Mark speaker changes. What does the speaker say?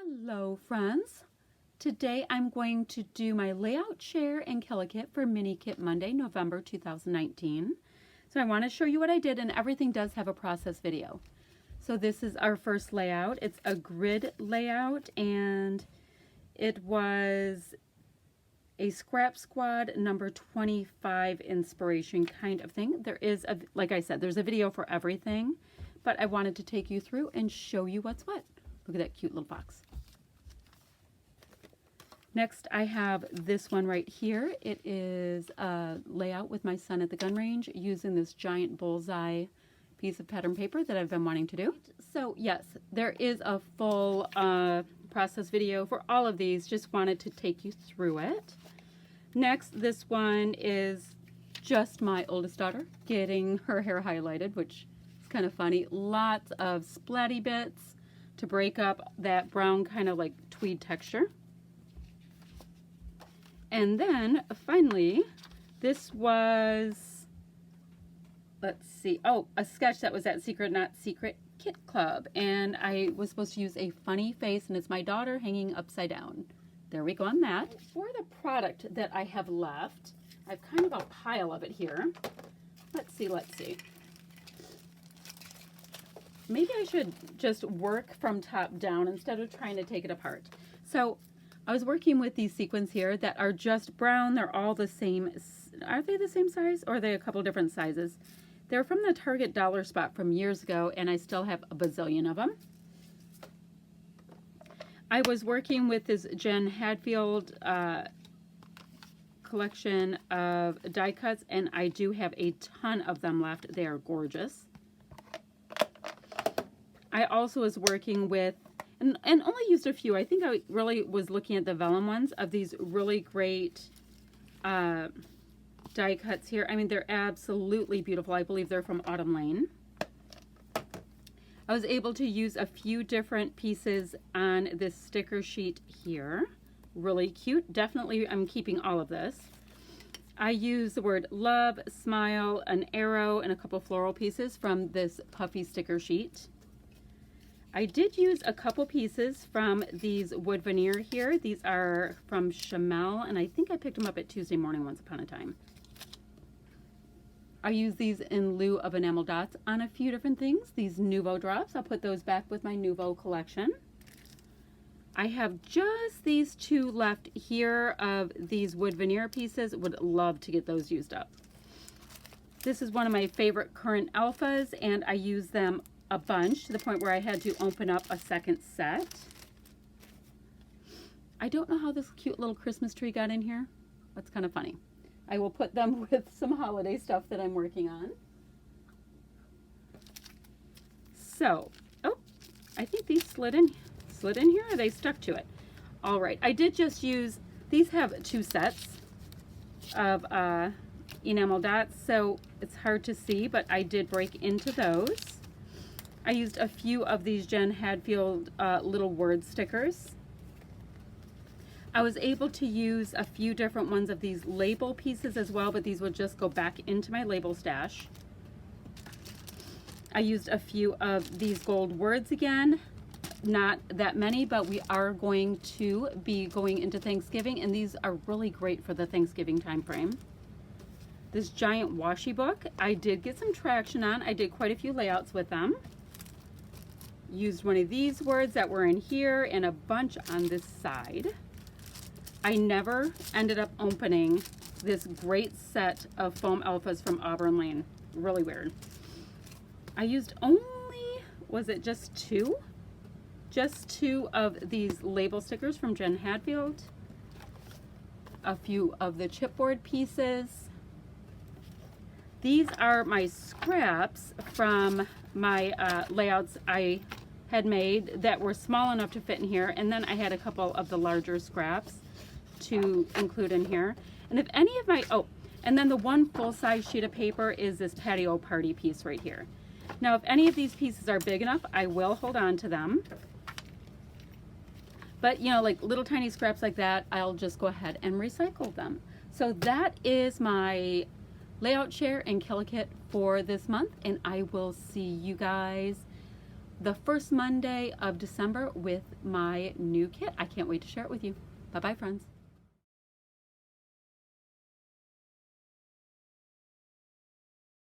Speaker 1: Hello friends! Today I'm going to do my layout share and Killa Kit for Mini Kit Monday, November 2019. So I want to show you what I did, and everything does have a process video. So this is our first layout. It's a grid layout, and it was a Scrap Squad number 25 inspiration kind of thing. There is, like I said, there's a video for everything, but I wanted to take you through and show you what's what. Look at that cute little box. Next, I have this one right here. It is a layout with my son at the gun range using this giant bullseye piece of pattern paper that I've been wanting to do. So yes, there is a full process video for all of these. Just wanted to take you through it. Next, this one is just my oldest daughter getting her hair highlighted, which is kind of funny. Lots of splatty bits to break up that brown kind of like tweed texture. And then finally, this was, let's see, oh, a sketch that was at Secret Not Secret Kit Club. And I was supposed to use a funny face, and it's my daughter hanging upside down. There we go on that. For the product that I have left, I've kind of a pile of it here. Let's see. Maybe I should just work from top down instead of trying to take it apart. So I was working with these sequins here that are just brown. They're all the same. Are they the same size, or are they a couple different sizes? They're from the Target dollar spot from years ago, and I still have a bazillion of them. I was working with this Jen Hadfield collection of die cuts, and I do have a ton of them left. They are gorgeous. I also was working with, and only used a few. I think I really was looking at the vellum ones of these really great die cuts here. I mean, they're absolutely beautiful. I believe they're from Autumn Lane. I was able to use a few different pieces on this sticker sheet here. Really cute. Definitely, I'm keeping all of this. I use the word love, smile, an arrow, and a couple floral pieces from this puffy sticker sheet. I did use a couple pieces from these wood veneer here. These are from Chamel, and I think I picked them up at Tuesday Morning once upon a time. I use these in lieu of enamel dots on a few different things. These Nouveau drops, I'll put those back with my Nouveau collection. I have just these two left here of these wood veneer pieces. Would love to get those used up. This is one of my favorite current alphas, and I use them a bunch to the point where I had to open up a second set. I don't know how this cute little Christmas tree got in here. That's kind of funny. I will put them with some holiday stuff that I'm working on. So, oh, I think these slid in here, or they stuck to it. All right, I did just use, these have two sets of enamel dots, so it's hard to see, but I did break into those. I used a few of these Jen Hadfield little word stickers. I was able to use a few different ones of these label pieces as well, but these would just go back into my label stash. I used a few of these gold words again. Not that many, but we are going to be going into Thanksgiving, and these are really great for the Thanksgiving time frame. This giant washi book, I did get some traction on. I did quite a few layouts with them. Used one of these words that were in here and a bunch on this side. I never ended up opening this great set of foam alphas from Auburn Lane. Really weird. I used only, was it just two? Just two of these label stickers from Jen Hadfield. A few of the chipboard pieces. These are my scraps from my layouts I had made that were small enough to fit in here, and then I had a couple of the larger scraps to include in here. And if any of my, oh, and then the one full-size sheet of paper is this patio party piece right here. Now, if any of these pieces are big enough, I will hold on to them. But, you know, like little tiny scraps like that, I'll just go ahead and recycle them. So that is my layout share and Killa Kit for this month, and I will see you guys the first Monday of December with my new kit. I can't wait to share it with you. Bye-bye, friends.